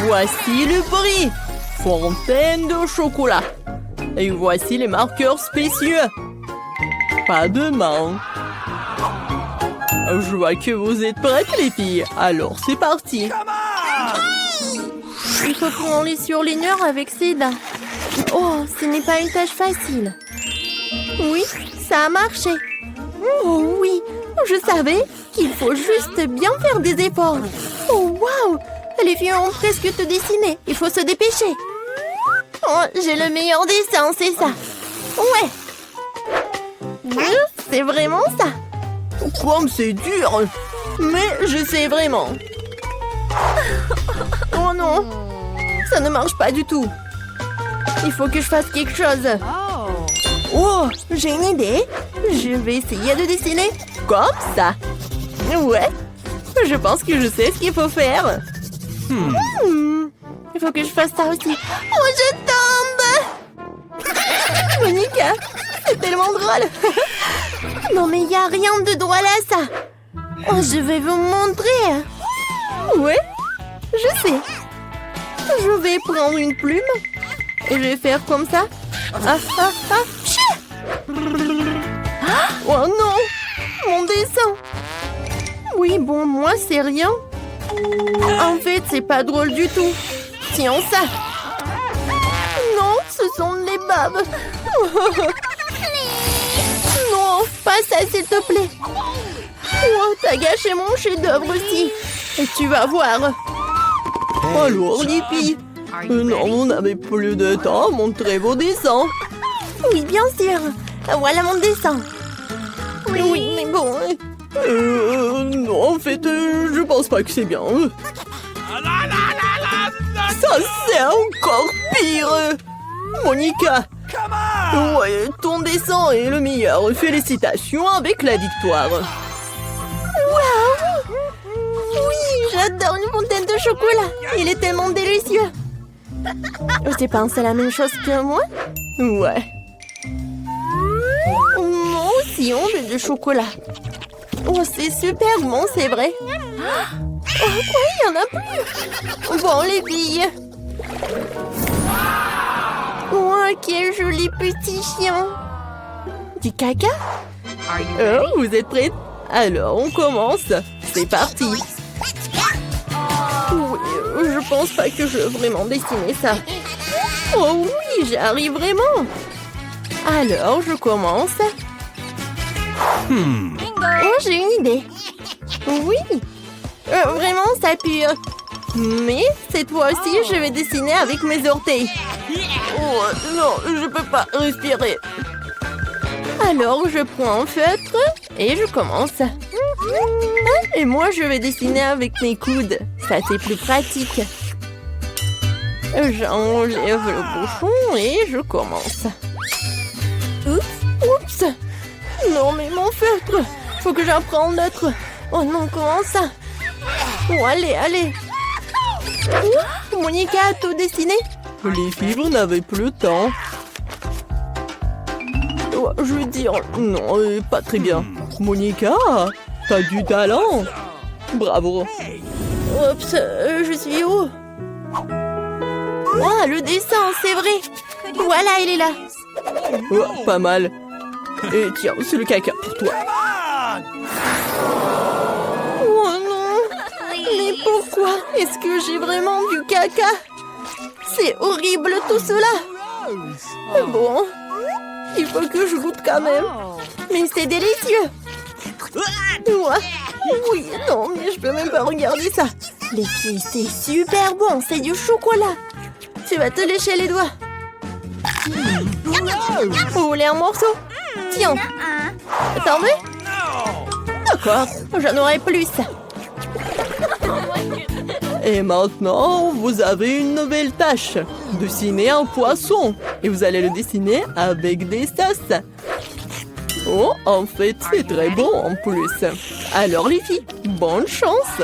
Voici le prix. Fontaine de chocolat. Et voici les marqueurs spéciaux. Pas de main. Je vois que vous êtes prêtes, les filles. Alors, c'est parti. Il faut prendre les surligneurs avec ses dents. Oh, ce n'est pas une tâche facile. Oui, ça a marché. Oh oui, je savais qu'il faut juste bien faire des efforts. Oh waouh, les filles ont presque tout dessiné. Il faut se dépêcher. Oh, j'ai le meilleur dessin, c'est ça. Ouais. C'est vraiment ça. Comme c'est dur. Mais je sais vraiment. Oh non, ça ne marche pas du tout. Il faut que je fasse quelque chose. Oh, j'ai une idée. Je vais essayer de dessiner comme ça. Ouais, je pense que je sais ce qu'il faut faire. Il faut que je fasse ça aussi. Oh, je tombe! Monica, c'est tellement drôle. Non, mais il n'y a rien de drôle à ça. Oh, je vais vous montrer. Ouais, je sais. Je vais prendre une plume et je vais faire comme ça. Oh non, mon dessin. Oui, bon, moi, c'est rien. En fait, c'est pas drôle du tout. Tiens ça. Non, ce sont les babes. Non, pas ça, s'il te plaît. Oh, t'as gâché mon chef-d'œuvre aussi. Et tu vas voir. Alors, les filles. Non, vous n'avez plus de temps. Montrez vos dessins. Oui, bien sûr. Voilà mon dessin. Oui, mais bon. Non, en fait, je pense pas que c'est bien. Ça, c'est encore pire. Monica. Ouais, ton dessin est le meilleur. Félicitations avec la victoire. Waouh! Oui, j'adore une fontaine de chocolat. Il est tellement délicieux. Tu penses à la même chose que moi? Ouais. Moi aussi, on veut du chocolat. Oh, c'est super bon, c'est vrai. Oh, quoi, il y en a plus. Bon, les filles. Oh, quel joli petit chien. Du caca? Vous êtes prêtes? Alors, on commence. C'est parti. Oui, je pense pas que je veux vraiment dessiner ça. Oh oui, j'arrive vraiment. Alors, je commence. Oh, j'ai une idée. Oui. Vraiment, ça pue. Mais cette fois-ci, je vais dessiner avec mes orteils. Oh, non, je peux pas respirer. Alors, je prends un feutre et je commence. Et moi, je vais dessiner avec mes coudes. Ça, c'est plus pratique. J'enlève le bouchon et je commence. Oups. Non, mais mon feutre. Faut que j'en prenne l'autre. Oh non, comment ça? Oh, allez. Monica a tout dessiné. Les filles, vous n'avez plus le temps. Oh, je veux dire, non, pas très bien. Monica, t'as du talent. Bravo. Oups, je suis où? Ah, le dessin, c'est vrai. Voilà, il est là. Oh, pas mal. Et tiens, c'est le caca pour toi. Oh non. Mais pourquoi est-ce que j'ai vraiment du caca? C'est horrible tout cela. Bon, il faut que je goûte quand même. Mais c'est délicieux. Oui, non, mais je peux même pas regarder ça. Les filles, c'est super bon, c'est du chocolat. Tu vas te lécher les doigts. Vous voulez un morceau? Tiens. T'en veux? D'accord, j'en aurai plus. Et maintenant, vous avez une nouvelle tâche. Dessiner un poisson. Et vous allez le dessiner avec des sauces. Oh, en fait, c'est très bon en plus. Alors les filles, bonne chance.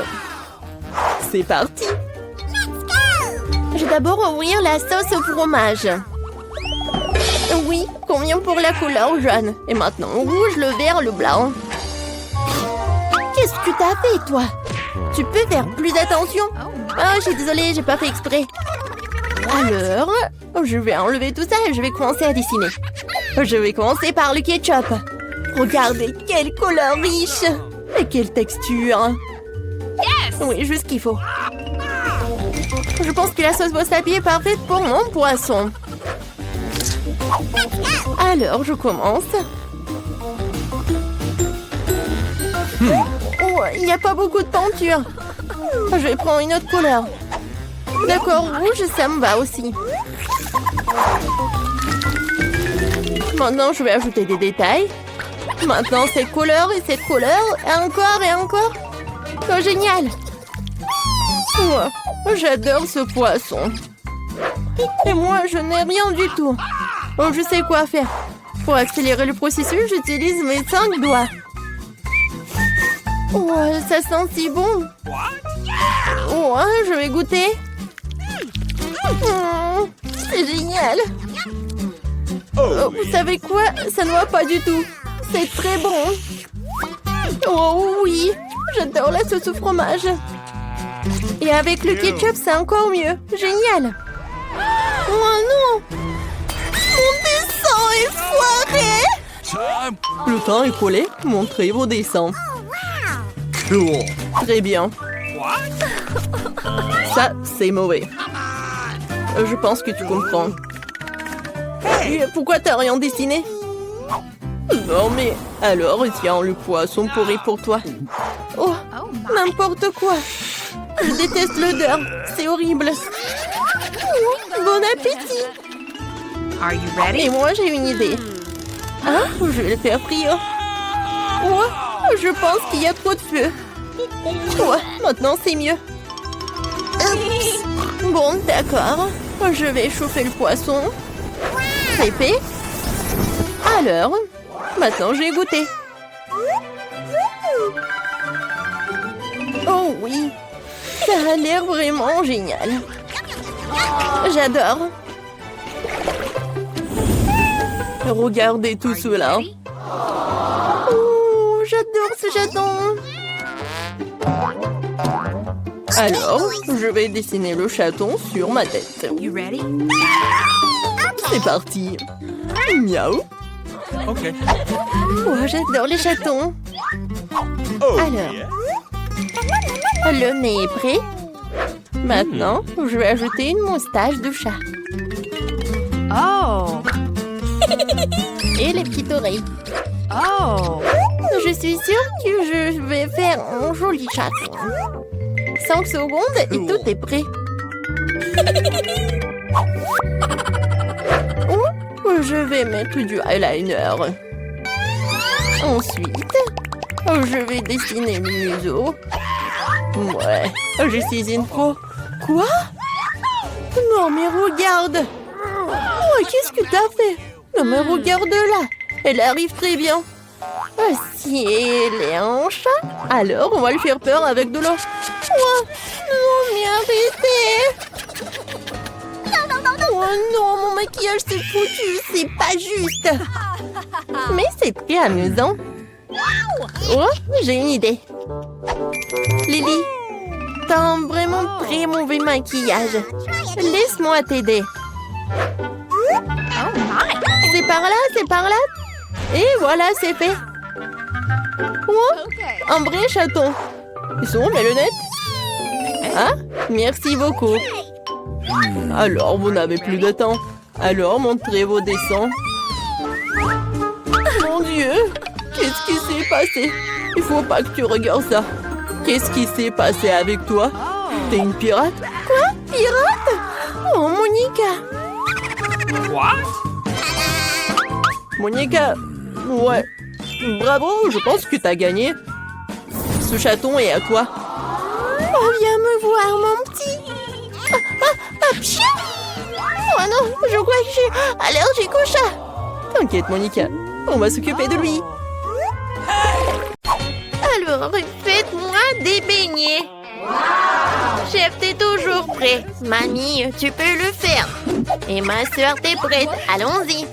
C'est parti. Je vais d'abord ouvrir la sauce au fromage. Oui, combien pour la couleur jaune? Et maintenant, rouge, le vert, le blanc. Qu'est-ce que t'as fait, toi? Tu peux faire plus attention? Ah, je suis désolée, j'ai pas fait exprès. Alors, je vais enlever tout ça et je vais commencer à dessiner. Je vais commencer par le ketchup. Regardez, quelle couleur riche! Et quelle texture! Oui, juste ce qu'il faut. Je pense que la sauce wasabi est parfaite pour mon poisson. Alors, je commence. Oh, il n'y a pas beaucoup de peinture. Je vais prendre une autre couleur. D'accord, rouge, ça me va aussi. Maintenant, je vais ajouter des détails. Maintenant, cette couleur et cette couleur. Et encore et encore. Oh, génial. Oh, j'adore ce poisson. Et moi, je n'ai rien du tout. Oh, je sais quoi faire. Pour accélérer le processus, j'utilise mes 5 doigts. Oh, ça sent si bon. Oh, je vais goûter. C'est génial. Oh, vous savez quoi? Ça ne va pas du tout. C'est très bon. Oh oui, j'adore la sauce au fromage. Et avec le ketchup, c'est encore mieux. Génial. Oh non! Mon dessin est foiré! Le temps est collé. Montrez vos dessins. Très bien. Ça, c'est mauvais. Je pense que tu comprends. Et pourquoi t'as rien dessiné? Non mais, alors tiens le poisson pourri pour toi. Oh, n'importe quoi. Je déteste l'odeur, c'est horrible. Oh, bon appétit. Et moi j'ai une idée. Hein? Je vais le faire frire. Oh, je pense qu'il y a trop de feu. Oh, maintenant c'est mieux. Bon, d'accord. Je vais chauffer le poisson. C'est fait. Alors, maintenant j'ai goûté. Oh oui, ça a l'air vraiment génial. J'adore. Regardez tout cela. Oh, j'adore ce chaton. Alors, je vais dessiner le chaton sur ma tête. C'est parti. Miaou. Ok. Oh, j'adore les chatons. Alors, le nez est prêt. Maintenant, je vais ajouter une moustache de chat. Oh! Et les petites oreilles. Oh! Je suis sûre que je vais faire un joli chaton. 5 secondes et tout est prêt. Oh, je vais mettre du eyeliner. Ensuite, je vais dessiner le museau. Ouais, je suis une pro. Quoi? Non, mais regarde. Oh, qu'est-ce que t'as fait? Non, mais regarde là. Elle arrive très bien. Si elle est un chat, alors on va lui faire peur avec de l'eau. Oh, non, mais arrêtez. Oh non, mon maquillage s'est foutu, c'est pas juste. Mais c'est très amusant. Oh, j'ai une idée. Lily, t'as un vraiment très mauvais maquillage. Laisse-moi t'aider. C'est par là, c'est par là. Et voilà, c'est fait. Oh, un vrai chaton. Ils sont où mes lunettes? Ah, merci beaucoup. Alors, vous n'avez plus de temps. Alors, montrez vos dessins. Mon Dieu, qu'est-ce qui s'est passé? Il faut pas que tu regardes ça. Qu'est-ce qui s'est passé avec toi? T'es une pirate? Quoi? Pirate? Oh, Monica. Monica, ouais. Bravo, je pense que t'as gagné. Ce chaton est à toi. Oh, viens me voir, mon petit. Pchou! Oh non, je crois que j'ai allergique au chat. T'inquiète, Monica, on va s'occuper de lui. Alors, faites-moi des beignets. Chef, t'es toujours prêt. Mamie, tu peux le faire. Et ma soeur, t'es prête. Allons-y.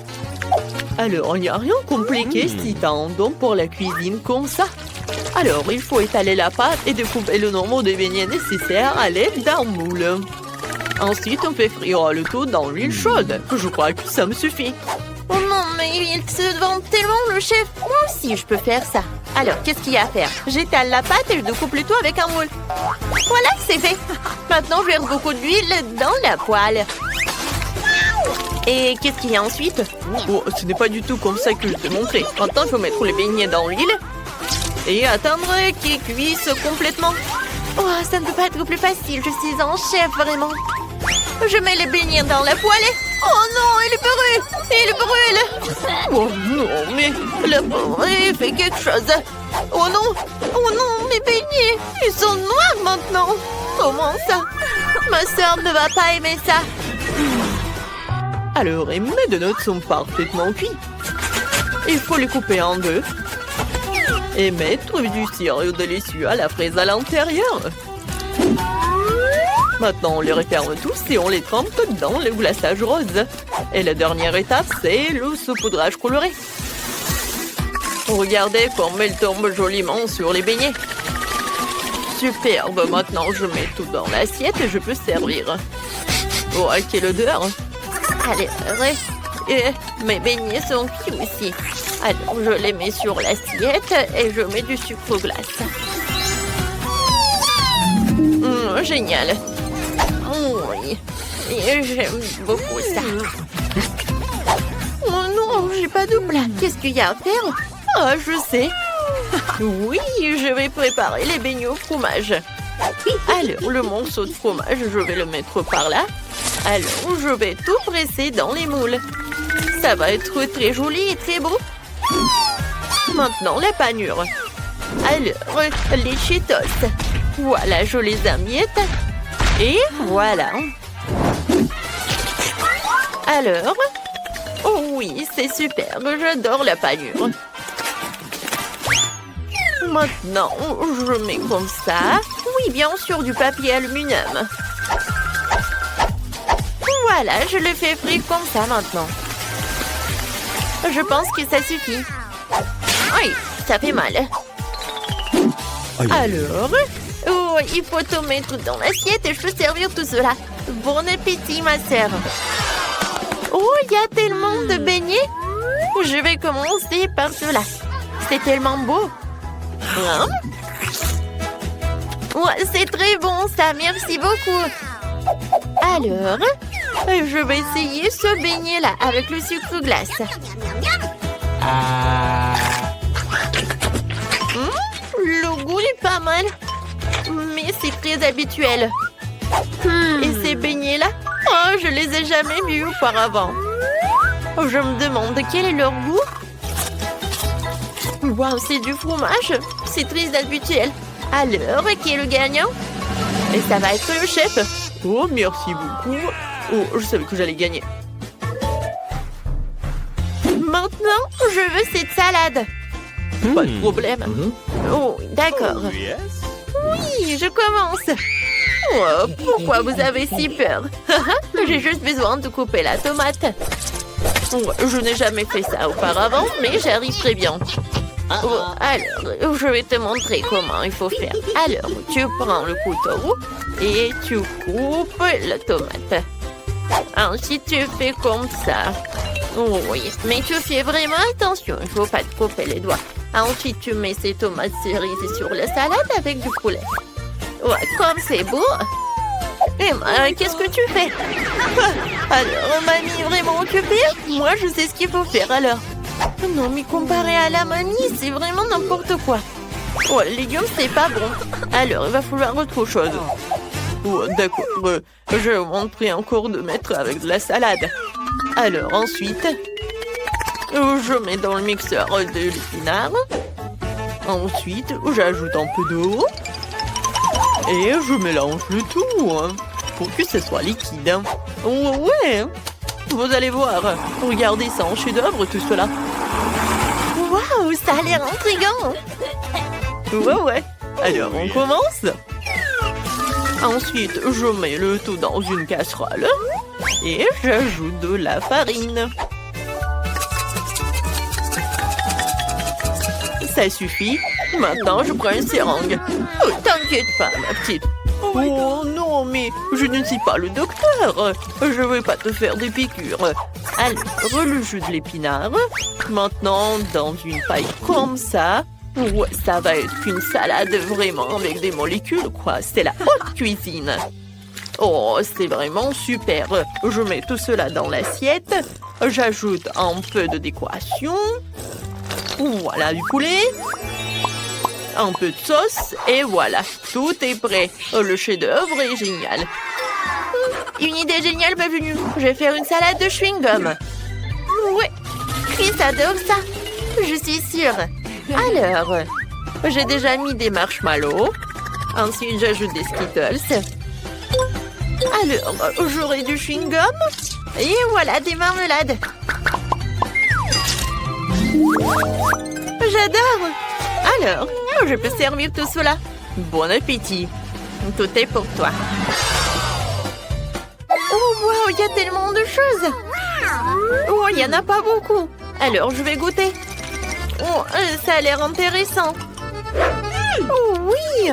Alors, il n'y a rien de compliqué si t'as un don pour la cuisine comme ça. Alors, il faut étaler la pâte et découper le nombre de beignets nécessaires à l'aide d'un moule. Ensuite, on fait frire le tout dans l'huile chaude. Je crois que ça me suffit. Oh non, mais il se vante tellement, le chef. Moi aussi, je peux faire ça. Alors, qu'est-ce qu'il y a à faire? J'étale la pâte et je découpe le tout avec un moule. Voilà, c'est fait. Maintenant, je verse beaucoup d'huile dans la poêle. Et qu'est-ce qu'il y a ensuite? Oh, ce n'est pas du tout comme ça que je t'ai montré. Maintenant, il faut mettre les beignets dans l'huile et attendre qu'ils cuisent complètement. Oh, ça ne peut pas être plus facile. Je suis un chef, vraiment. Je mets les beignets dans la poêle. Oh non, il brûle! Il brûle! Oh non, mais Le pauvre, il fait quelque chose. Oh non, mes beignets, ils sont noirs maintenant. Comment ça? Ma sœur ne va pas aimer ça. alors, mes donuts sont parfaitement cuits. Il faut les couper en deux et mettre du sirop délicieux à la fraise à l'intérieur. Maintenant, on les referme tous et on les trempe dans le glaçage rose. Et la dernière étape, c'est le saupoudrage coloré. Regardez comme elle tombe joliment sur les beignets. Superbe, maintenant je mets tout dans l'assiette et je peux servir. Oh, quelle odeur! Allez, mes beignets sont cuits aussi. Alors, je les mets sur l'assiette et je mets du sucre glace. Génial! Oui, et j'aime beaucoup ça. Oh non, j'ai pas de plat. Qu'est-ce qu'il y a à faire? Ah, je sais! Oui, je vais préparer les beignets au fromage. Alors, le morceau de fromage, je vais le mettre par là. Alors, je vais tout presser dans les moules. Ça va être très joli et très beau. Maintenant, la panure. Alors, les Cheetos. Voilà, je les amiette. Et voilà. Alors, oh oui, c'est super. J'adore la panure. Maintenant, je mets comme ça. Oui, bien sûr, du papier aluminium. Voilà, je le fais frire comme ça maintenant. Je pense que ça suffit. Oui, ça fait mal. Alors, oh, il faut tout mettre dans l'assiette et je peux servir tout cela. Bon appétit, ma sœur. Oh, il y a tellement de beignets. Je vais commencer par cela. C'est tellement beau. Hein? Ouais, c'est très bon ça, merci beaucoup. Alors, je vais essayer ce beignet-là avec le sucre glace. Le goût est pas mal, mais c'est très habituel. Et ces beignets-là, oh, je les ai jamais vus auparavant. Je me demande quel est leur goût. Waouh, c'est du fromage. C'est très habituel. Alors, qui est le gagnant? Et ça va être le chef. Oh, merci beaucoup. Oh, je savais que j'allais gagner. Maintenant, je veux cette salade. Pas de problème. Oh, d'accord. Oui, je commence. Oh, pourquoi vous avez si peur? J'ai juste besoin de couper la tomate. Je n'ai jamais fait ça auparavant, mais j'arrive très bien. Oh, alors, je vais te montrer comment il faut faire. Alors, tu prends le couteau et tu coupes la tomate. Ensuite, tu fais comme ça. Oh, oui, mais tu fais vraiment attention, il ne faut pas te couper les doigts. Ensuite, tu mets ces tomates cerises sur la salade avec du poulet. Ouais, comme c'est beau. Et qu'est-ce que tu fais? Alors, mamie est vraiment occupée? Moi, je sais ce qu'il faut faire alors. Non, mais comparé à la mamie, c'est vraiment n'importe quoi. Oh, les légumes, c'est pas bon. Alors, il va falloir autre chose. Oh, d'accord. Je vais vous montrer encore de mettre avec de la salade. Alors, ensuite, je mets dans le mixeur de l'épinard. Ensuite, j'ajoute un peu d'eau. Et je mélange le tout pour que ce soit liquide. Oh, ouais, vous allez voir. Regardez, c'est un chef-d'œuvre tout cela. Waouh, ça a l'air intriguant. Ouais. Alors, on commence. Ensuite, je mets le tout dans une casserole. Et j'ajoute de la farine. Ça suffit. Maintenant, je prends une seringue. Oh, t'inquiète pas, ma petite. Oh non, mais je ne suis pas le docteur. Je ne vais pas te faire des piqûres. Alors, le jus de l'épinard. Maintenant, dans une paille comme ça. Ouais, ça va être une salade vraiment avec des molécules, quoi. C'est la haute cuisine. Oh, c'est vraiment super. Je mets tout cela dans l'assiette. J'ajoute un peu de décoration. Voilà du poulet. Un peu de sauce. Et voilà, tout est prêt. Le chef-d'œuvre est génial. Une idée géniale m'est venue. Je vais faire une salade de chewing-gum. Ouais, Chris adore ça. Je suis sûre. Alors, j'ai déjà mis des marshmallows. Ensuite, j'ajoute des Skittles. Alors, j'aurai du chewing-gum. Et voilà, des marmelades. J'adore. Alors, je peux servir tout cela. Bon appétit. Tout est pour toi. Oh, wow, il y a tellement de choses. Oh, il n'y en a pas beaucoup. Alors, je vais goûter. Oh, ça a l'air intéressant. Oh, oui.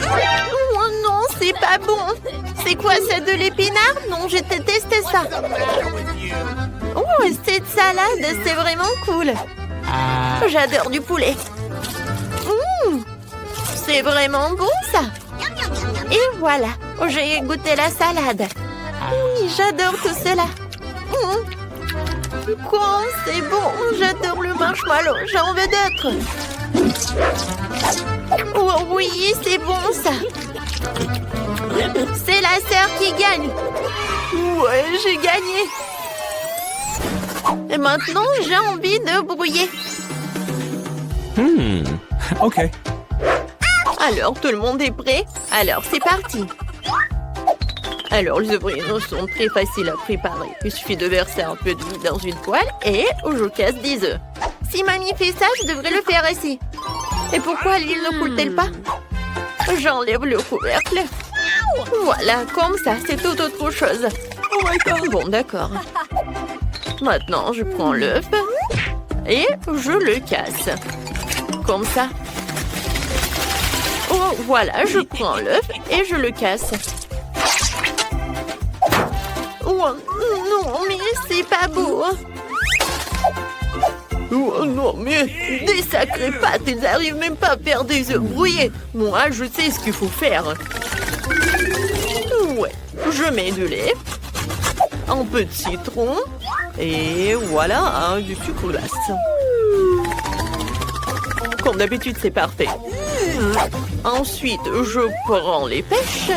Oh non, c'est pas bon. C'est quoi, ça, de l'épinard? Non, je déteste ça. Oh, cette salade, c'est vraiment cool. J'adore du poulet. C'est vraiment bon, ça. Et voilà, j'ai goûté la salade. Oui, j'adore tout cela. Quoi, c'est bon. J'adore le marshmallow. J'en veux d'autres. Oh oui, c'est bon, ça. C'est la sœur qui gagne. Ouais, j'ai gagné. Et maintenant, j'ai envie de brouiller. Ok. Alors, tout le monde est prêt? Alors, c'est parti. Alors, les œufs sont très faciles à préparer. Il suffit de verser un peu d'huile dans une poêle et je casse des œufs. Si mamie fait ça, je devrais le faire ici. Et pourquoi l'huile ne coule-t-elle pas? J'enlève le couvercle. Voilà, comme ça, c'est tout autre chose. Oh my God. Bon, d'accord. Maintenant, je prends l'œuf et je le casse. Comme ça. Oh, voilà, je prends l'œuf et je le casse. Oh non, mais c'est pas beau. Oh non, mais des sacrées pâtes, ils n'arrivent même pas à faire des œufs brouillés. Moi, je sais ce qu'il faut faire. Ouais, je mets du lait, un peu de citron et voilà, du sucre glace. Comme d'habitude, c'est parfait. Ensuite, je prends les pêches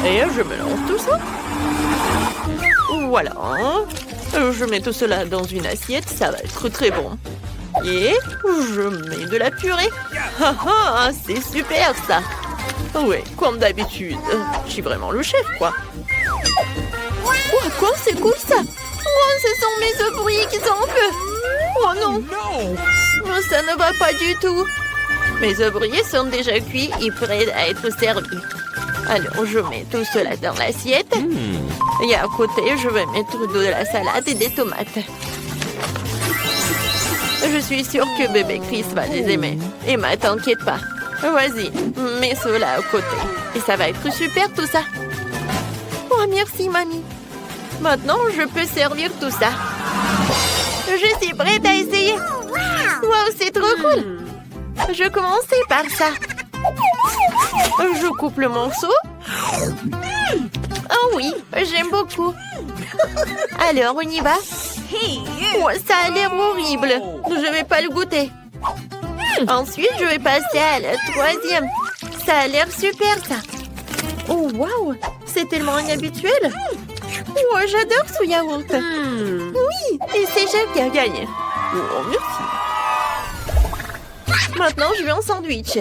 et je mélange tout ça. Voilà. Je mets tout cela dans une assiette, ça va être très bon. Et je mets de la purée. Ah ah, c'est super ça. Oui, comme d'habitude. Je suis vraiment le chef, quoi. Oh, quoi, c'est cool ça. Oh, ce sont mes œufs brouillés qui sont en feu. Oh non. Oh, ça ne va pas du tout. Mes œufs brouillés sont déjà cuits et prêts à être servis. Alors, je mets tout cela dans l'assiette. Et à côté, je vais mettre de la salade et des tomates. Je suis sûre que bébé Chris va les aimer. Emma, t'inquiète pas. Vas-y, mets cela à côté. Et ça va être super tout ça. Oh, merci, mamie. Maintenant, je peux servir tout ça. Je suis prête à essayer. Wow, c'est trop cool. Je commençais par ça. Je coupe le morceau. Oh oui, j'aime beaucoup. Alors, on y va. Oh, ça a l'air horrible. Je vais pas le goûter. Ensuite, je vais passer à la troisième. Ça a l'air super, ça. Oh, waouh, c'est tellement inhabituel. Oh, j'adore ce yaourt. Oui, et c'est Jeff qui a gagné. Oh, merci. Maintenant, je vais en sandwich.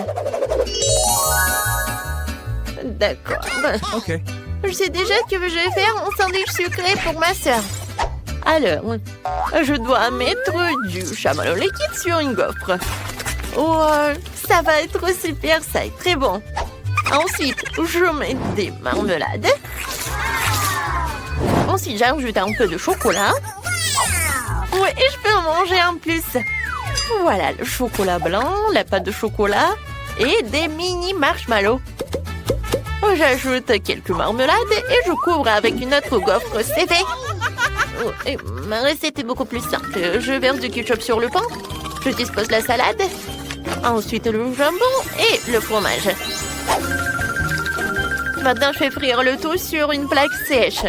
D'accord. Ok. Je sais déjà que je vais faire un sandwich sucré pour ma sœur. Alors, je dois mettre du chamallow liquide sur une gaufre. Oh, ça va être super, ça est très bon. Ensuite, je mets des marmelades. Ensuite, j'ajoute un peu de chocolat. Oui, et je peux en manger en plus. Voilà le chocolat blanc, la pâte de chocolat et des mini marshmallows. J'ajoute quelques marmelades et je couvre avec une autre gaufre. C'est fait. Oh, et ma recette est beaucoup plus simple. Je verse du ketchup sur le pain. Je dispose la salade. Ensuite le jambon et le fromage. Maintenant, je fais frire le tout sur une plaque sèche.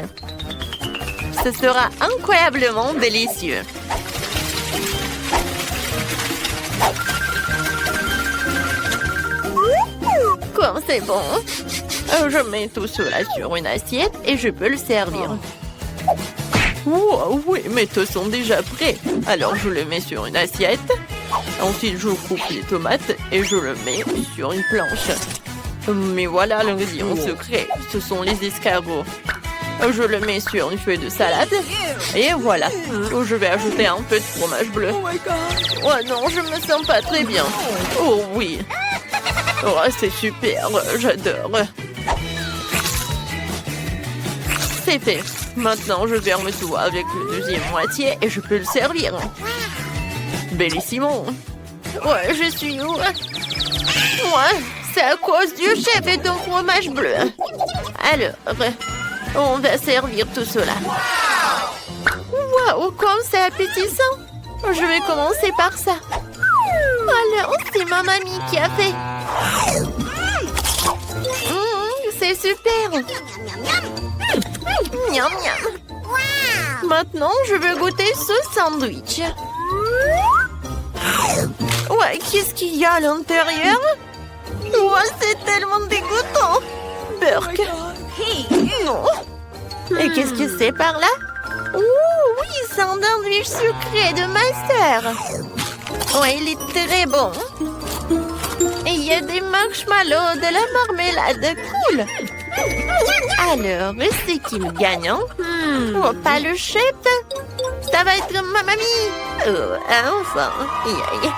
Ce sera incroyablement délicieux. Comme c'est bon. Je mets tout cela sur une assiette et je peux le servir. Oh, oui, mes toasts sont déjà prêts. Alors, je le mets sur une assiette. Ensuite, je coupe les tomates et je le mets sur une planche. Mais voilà l'ingrédient secret. Ce sont les escargots. Je le mets sur une feuille de salade. Et voilà. Je vais ajouter un peu de fromage bleu. Oh non, je me sens pas très bien. Oh oui. Oh, c'est super. J'adore. C'est fait. Maintenant, je ferme tout avec le deuxième moitié et je peux le servir. Bellissimo. Ouais, je suis où? Ouais, c'est à cause du chef et de fromage bleu. Alors, on va servir tout cela. Waouh, comme c'est appétissant. Je vais commencer par ça. Alors, c'est ma mamie qui a fait. C'est super. Miam, miam. Maintenant, je veux goûter ce sandwich. Ouais, qu'est-ce qu'il y a à l'intérieur? Ouais, c'est tellement dégoûtant. Burk. Non. Et qu'est-ce que c'est par là? Oh, oui, c'est un sandwich sucré de ma sœur. Ouais, il est très bon. Et il y a des marshmallows, de la marmelade. Cool. Alors, c'est qui le gagnant? Oh, pas le chef. Ça va être ma mamie. Oh, enfin. Aïe, aïe.